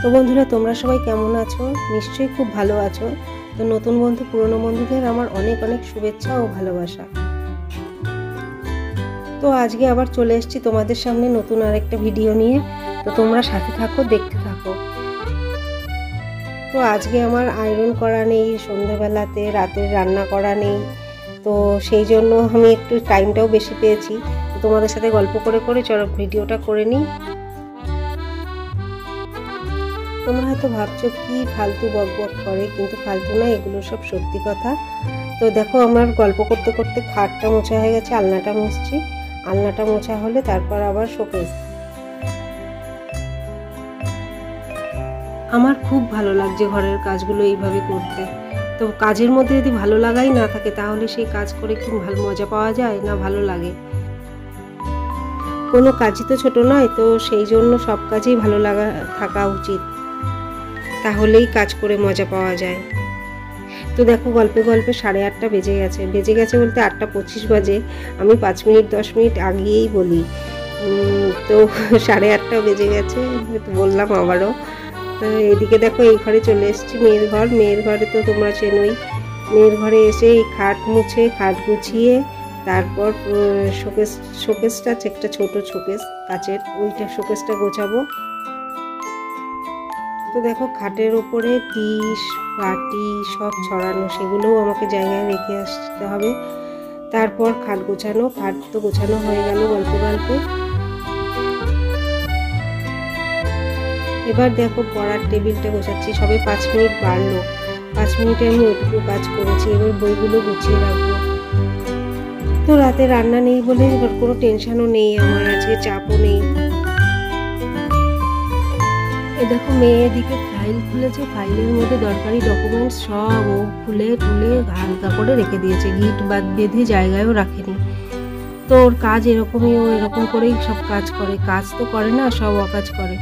তো বন্ধুরা, তোমরা সবাই কেমন আছো? নিশ্চয়ই খুব ভালো আছো। তো নতুন বন্ধু পুরনো বন্ধুদের আমার অনেক অনেক শুভেচ্ছা ও ভালোবাসা। তো আজকে আবার চলে এসেছি তোমাদের সামনে নতুন আরেকটা ভিডিও নিয়ে। তো তোমরা সাথে থাকো, দেখতে থাকো। তো আজকে আমার আয়রন করা নেই, সন্ধ্যেবেলাতে রাতের রান্না করা নেই। তো সেই জন্য আমি একটু টাইমটাও বেশি পেয়েছি। তো তোমাদের সাথে গল্প করে করে চলো ভিডিওটা করে নিই। তোমরা হয়তো ভাবছো কি ফালতু বক বক করে, কিন্তু ফালতু না, এগুলো সব সত্যি কথা। তো দেখো, আমার গল্প করতে করতে খাটটা মোছা হয়ে গেছে, আলনাটা মুছছি। আলনাটা মোছা হলে তারপর আবার শোকেস। আমার খুব ভালো লাগছে ঘরের কাজগুলো এইভাবে করতে। তো কাজের মধ্যে যদি ভালো লাগাই না থাকে, তাহলে সেই কাজ করে কি ভালো মজা পাওয়া যায় না ভালো লাগে? কোনো কাজই তো ছোট নয়, তো সেই জন্য সব কাজেই ভালো লাগা থাকা উচিত, তাহলেই কাজ করে মজা পাওয়া যায়। তো দেখো, গল্পে গল্পে 8:30 বেজে গেছে বলতে 8:25 বাজে। আমি 5 মিনিট 10 মিনিট আগেই বলি। তো 8:30 বেজে গেছে বললাম আবারও। তো এদিকে দেখো, এই ঘরে চলে এসেছি, মেয়ের ঘরে তো তোমরা চেনোই। মেয়ের ঘরে এসে এই খাট মুছে, খাট গুছিয়ে, তারপর শোকেসটা একটা ছোট শোকেস কাচের, ওইটা শোকেসটা গোছাবো। তো দেখো, খাটের ওপরে ডিশ বাটি সব ছড়ানো, সেগুলোও আমাকে জায়গায় রেখে আসতে হবে। তারপর খাট তো গোছানো হয়ে গেল গল্পে গল্পে। এবার দেখো, পড়ার টেবিলটা গোছাচ্ছি। সবে 5 মিনিট বাড়লো, 5 মিনিটে আমি ওইটুকু কাজ করেছি। এবার বইগুলো গুছিয়ে রাখবো। তো রাতে রান্না নেই বলে এবার কোনো টেনশনও নেই আমার, আজকে চাপও নেই। এ দেখো, মেয়ে এদিকে ফাইল খুলেছে, ফাইলের মধ্যে দরকারি ডকুমেন্টস সব ও খুলে টুলে হালকা করে রেখে দিয়েছে, গিট বাদ বেঁধে জায়গায়ও রাখেনি। তো ওর কাজ এরকমই, ও এরকম করেই সব কাজ করে, কাজ তো করে না, সব অকাজ করে।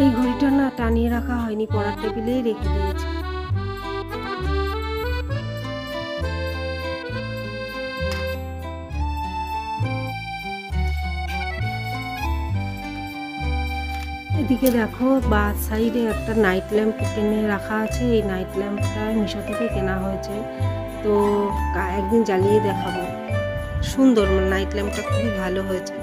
এই ঘড়িটা না টানিয়ে রাখা হয়নি, পড়ার টেবিলেই রেখে দিয়েছে। এদিকে দেখো, বাঁ সাইডে একটা নাইট ল্যাম্প কিনে রাখা আছে। এই নাইট ল্যাম্পটা মিশো থেকে কেনা হয়েছে। তো একদিন জ্বালিয়ে দেখাবো। সুন্দর, নাইট ল্যাম্পটা খুবই ভালো হয়েছে।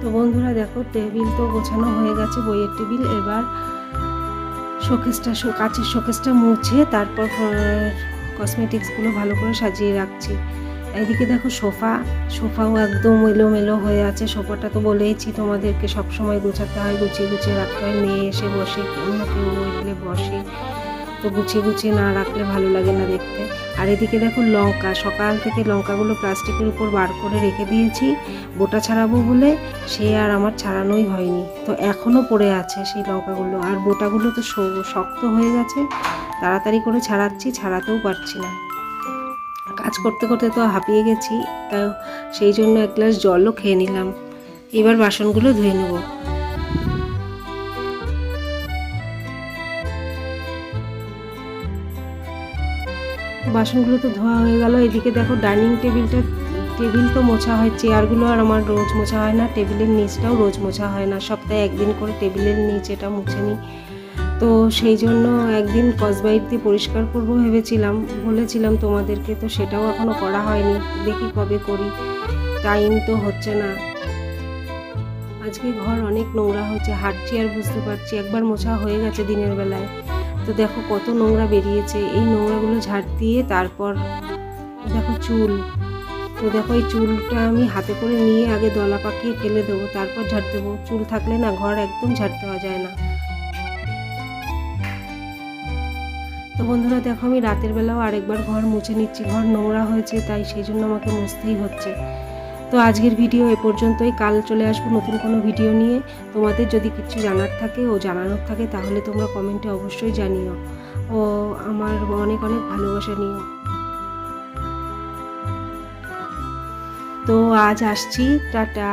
তো বন্ধুরা দেখো, টেবিল তো গোছানো হয়ে গেছে, বইয়ের টেবিল। এবার কাচের শোকেসটা মুছে তারপর কসমেটিক্সগুলো ভালো করে সাজিয়ে রাখছি। এদিকে দেখো, সোফাও একদম এলোমেলো হয়ে আছে। সোফাটা তো বলেইছি তোমাদেরকে সবসময় গোছাতে হয়, গুছিয়ে রাখতে হয়। মেয়ে এসে বসে, অন্য কেউ বসলে বসে, তো গুছিয়ে না রাখলে ভালো লাগে না দেখতে। আর এদিকে দেখো, লঙ্কা, সকাল থেকে লঙ্কাগুলো প্লাস্টিকের উপর বার করে রেখে দিয়েছি বোটা ছাড়াবো বলে। সে আর আমার ছাড়ানোই হয়নি, তো এখনও পড়ে আছে সেই লঙ্কাগুলো। আর বোটাগুলো তো শক্ত হয়ে গেছে, তাড়াতাড়ি করে ছাড়াতেও পারছি না। কাজ করতে করতে তো হাঁপিয়ে গেছি, তাই সেই জন্য এক গ্লাস জলও খেয়ে নিলাম। এবার বাসনগুলো ধুয়ে নেব। বাসনগুলো তো ধোয়া হয়ে গেল। এদিকে দেখো, ডাইনিং টেবিল তো মোছা হয়, চেয়ারগুলো আর আমার রোজ মোছা হয় না, টেবিলের নিচটাও রোজ মোছা হয় না, সপ্তাহে একদিন করে টেবিলের নিচ এটা মুছে নিই। তো সেই জন্য একদিন স্কচব্রাইট দিয়ে পরিষ্কার করবো বলেছিলাম তোমাদেরকে, তো সেটাও এখনও করা হয়নি, দেখি কবে করি, টাইম তো হচ্ছে না। আজকে ঘর অনেক নোংরা হয়েছে, হাঁটছি আর বুঝতে পারছি। একবার মোছা হয়ে গেছে দিনের বেলায়, তো দেখো কত নোংরা বেরিয়েছে। এই নোংরাগুলো ঝাড় দিয়ে তারপর দেখো চুল, তো দেখো এই চুলটা আমি হাতে করে নিয়ে আগে দলা পাকিয়ে ফেলে দেবো, তারপর ঝাড় দেবো। চুল থাকলে না ঘর একদম ঝাড় দেওয়া যায় না। তো বন্ধুরা দেখো, আমি রাতের বেলাও আরেকবার ঘর মুছে নিচ্ছি, ঘর নোংরা হয়েছে, তাই সেই জন্য আমাকে মুছতেই হচ্ছে। তো আজকের ভিডিও এ পর্যন্তই। কাল চলে আসবো নতুন কোনো ভিডিও নিয়ে। তোমাদের যদি কিছু জানার থাকে ও জানানোর থাকে, তাহলে তোমরা কমেন্টে অবশ্যই জানিও, ও আমার অনেক অনেক ভালোবাসা নিও। তো আজ আসছি, টাটা।